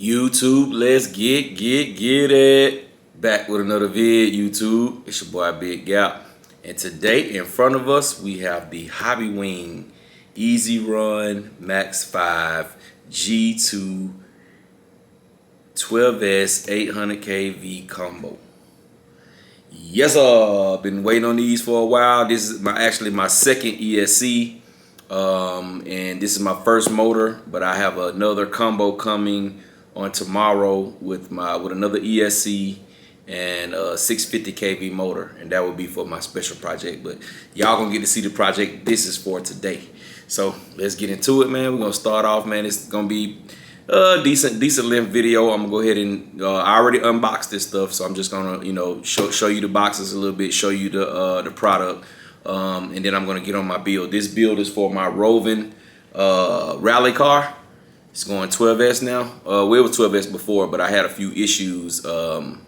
YouTube, let's get it. Back with another vid, YouTube. It's your boy Big Gap. And today in front of us, we have the Hobbywing Easy Run Max 5 G2 12S 800 kV combo. Yes, sir. Been waiting on these for a while. This is actually my second ESC. And this is my first motor, but I have another combo coming on tomorrow with another ESC and a 650 kV motor, and that will be for my special project. But y'all gonna get to see the project this is for today. So let's get into it, man. We're gonna start off, man. It's gonna be a decent length video. I'm gonna go ahead and I already unboxed this stuff, so I'm just gonna show you the boxes a little bit, show you the product. And then I'm going to get on my build. This build is for my Rovan rally car. It's going 12S now. Well, it was 12S before, but I had a few issues after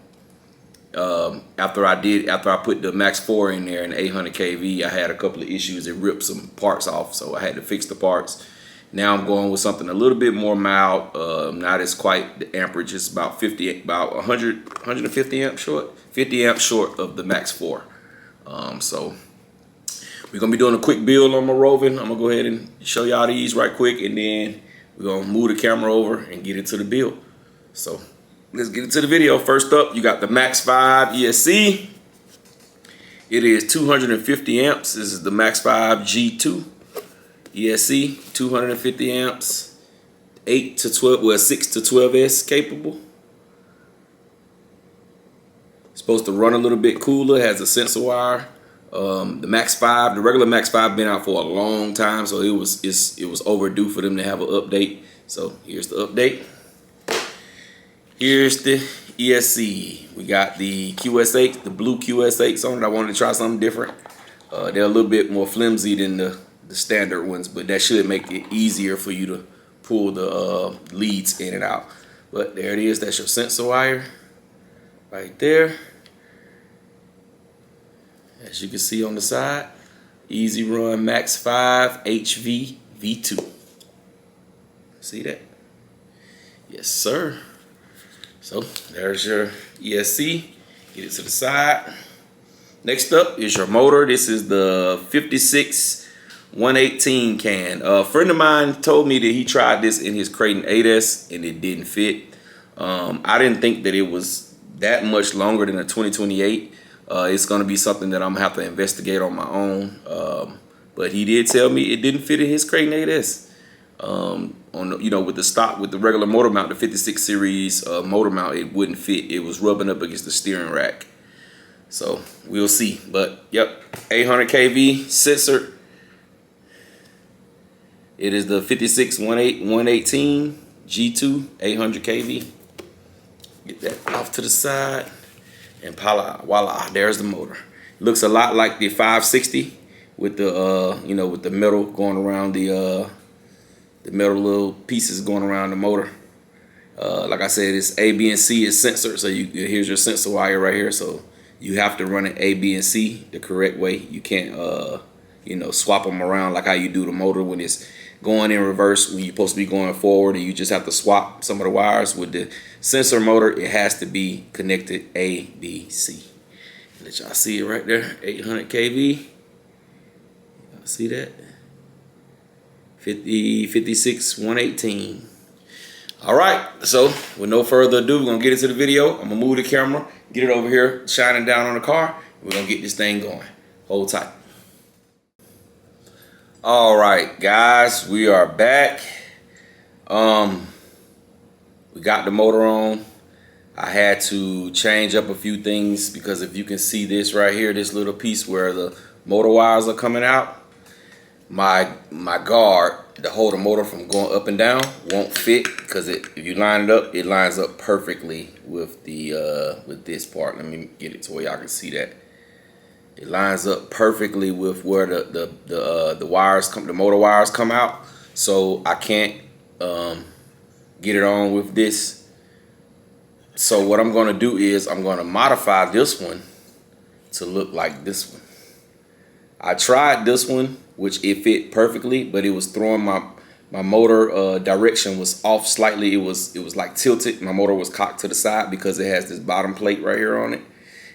I put the max4 in there and 800 kV. I had a couple of issues. It ripped some parts off, so I had to fix the parts. Now I'm going with something a little bit more mild. Not as quite the amperage. It's about 150 amps short. 50 amps short of the max4. So we're gonna be doing a quick build on my Rovan. I'm gonna go ahead and show y'all these right quick, and then we're gonna move the camera over and get into the build. So let's get into the video. First up, you got the max5 ESC. It is 250 amps. This is the max5 G2 ESC, 250 amps, 8 to 12, well 6 to 12S capable. Supposed to run a little bit cooler. Has a sensor wire. The max5, the regular max5 been out for a long time, so it was overdue for them to have an update. So here's the update. Here's the ESC. We got the QS8, the blue QS8s on it. I wanted to try something different. They're a little bit more flimsy than the standard ones, but that should make it easier for you to pull the leads in and out. But there it is. That's your sensor wire right there. As you can see on the side, Easy Run Max 5 HV V2. See that? Yes, sir. So there's your ESC. Get it to the side. Next up is your motor. This is the 56 118 can. A friend of mine told me that he tried this in his Creighton 8S and it didn't fit. I didn't think that it was that much longer than a 2028. It's going to be something that I'm going to have to investigate on my own. But he did tell me it didn't fit in his Creighton 8S. With the regular motor mount, the 56 series motor mount, it wouldn't fit. It was rubbing up against the steering rack. So we'll see. But yep, 800 kV sensor. It is the 56 118 G2 800 kV. Get that off to the side. And voila, there's the motor. Looks a lot like the 560 with the with the metal going around the metal little pieces going around the motor. Like I said, it's A, B, and C is sensor. So here's your sensor wire right here. So you have to run it A, B, and C the correct way. You can't swap them around like how you do the motor when it's going in reverse when you're supposed to be going forward, and you just have to swap some of the wires. With the sensor motor, it has to be connected A, B, C. Let y'all see it right there, 800 kV. Y'all see that? 56 118. All right, so with no further ado, we're gonna get into the video. I'm gonna move the camera, get it over here, shining down on the car. We're gonna get this thing going. Hold tight. All right, guys, we are back. We got the motor on. I had to change up a few things because if you can see this right here, this little piece where the motor wires are coming out, my guard to hold the motor from going up and down won't fit, because if you line it up, it lines up perfectly with the with this part. Let me get it to where y'all can see that. It lines up perfectly with where the wires come, the motor wires come out. So I can't get it on with this. So what I'm going to do is I'm going to modify this one to look like this one. I tried this one, which it fit perfectly, but it was throwing my my motor direction was off slightly. It was like tilted. My motor was cocked to the side because it has this bottom plate right here on it,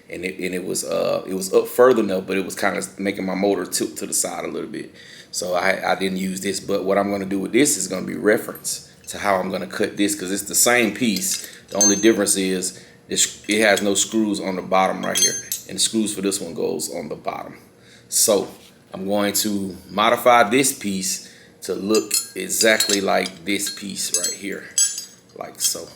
and it was up further enough, but it was kind of making my motor tilt to the side a little bit. So I didn't use this, but what I'm going to do with this is going to be reference to how I'm going to cut this, because it's the same piece. The only difference is it has no screws on the bottom right here, and the screws for this one goes on the bottom. So I'm going to modify this piece to look exactly like this piece right here, like so.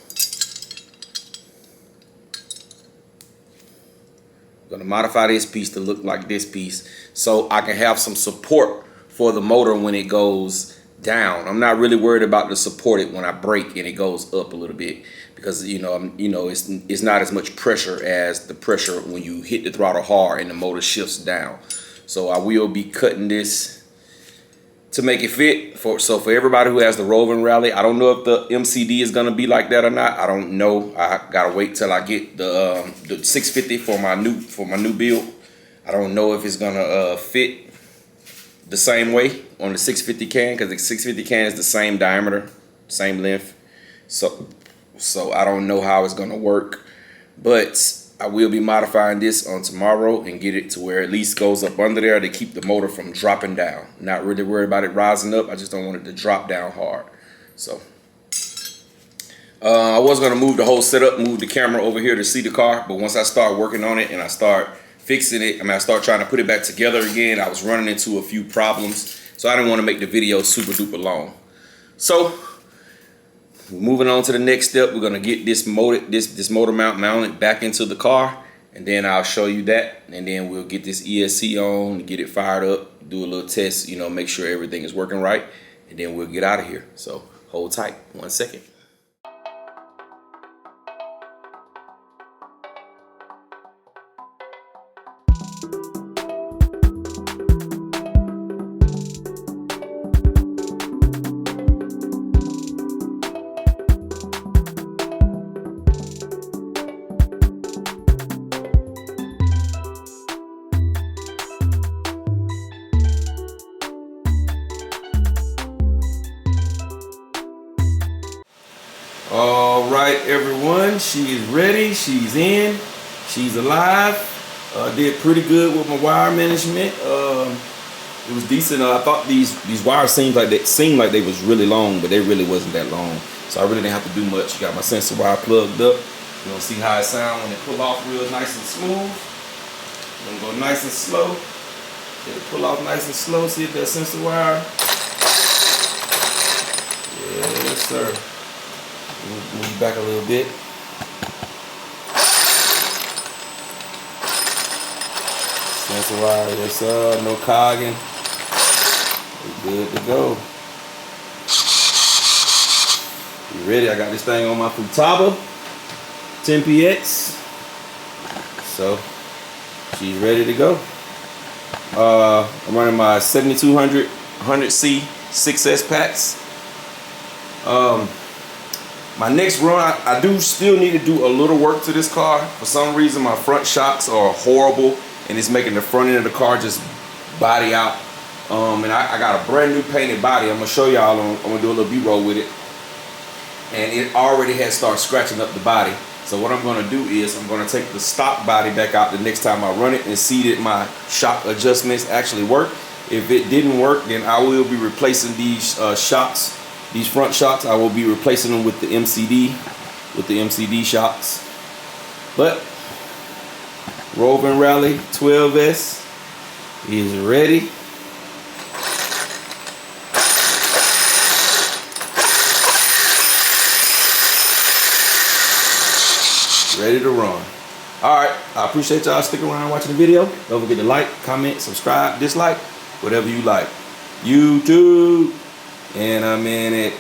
I'm going to modify this piece to look like this piece so I can have some support for the motor when it goes down. I'm not really worried about the support it when I brake and it goes up a little bit, because it's not as much pressure as the pressure when you hit the throttle hard and the motor shifts down. So I will be cutting this to make it fit. So for everybody who has the Rovan Rally, I don't know if the MCD is gonna be like that or not. I don't know. I gotta wait till I get the 650 for my new build. I don't know if it's gonna fit the same way on the 650 can, because the 650 can is the same diameter, same length. So I don't know how it's gonna work, but I will be modifying this on tomorrow and get it to where at least goes up under there to keep the motor from dropping down. Not really worried about it rising up. I just don't want it to drop down hard. So I was gonna move the whole setup, move the camera over here to see the car, but once I start working on it and I start fixing it, I start trying to put it back together again, I was running into a few problems, so I didn't want to make the video super duper long. So moving on to the next step, we're gonna get this motor mount mounted back into the car, and then I'll show you that, and then we'll get this ESC on, get it fired up, do a little test, make sure everything is working right, and then we'll get out of here. So hold tight 1 second. All right, everyone, she is ready, she's in, she's alive. Did pretty good with my wire management. It was decent. I thought these wires seemed like they was really long, but they really wasn't that long. So I really didn't have to do much. Got my sensor wire plugged up. You're gonna see how it sounds when it pull off real nice and smooth. I'm gonna go nice and slow. Let it pull off nice and slow. See if that sensor wire. Yes, sir. Move back a little bit. Sensor wire, yes sir, no cogging. We're good to go. You ready? I got this thing on my Futaba 10PX. So she's ready to go. I'm running my 7200 100C 6S packs. My next run, I do still need to do a little work to this car. For some reason, my front shocks are horrible, and it's making the front end of the car just body out. And I got a brand new painted body. I'm gonna show y'all. I'm gonna do a little B-roll with it, and it already has started scratching up the body. So what I'm gonna do is I'm gonna take the stock body back out the next time I run it and see that my shock adjustments actually work. If it didn't work, then I will be replacing these shocks. These front shocks, I will be replacing them with the MCD shocks. But Rovan Rally 12S is ready. Ready to run. Alright, I appreciate y'all sticking around watching the video. Don't forget to like, comment, subscribe, dislike, whatever you like. YouTube. And I'm in it.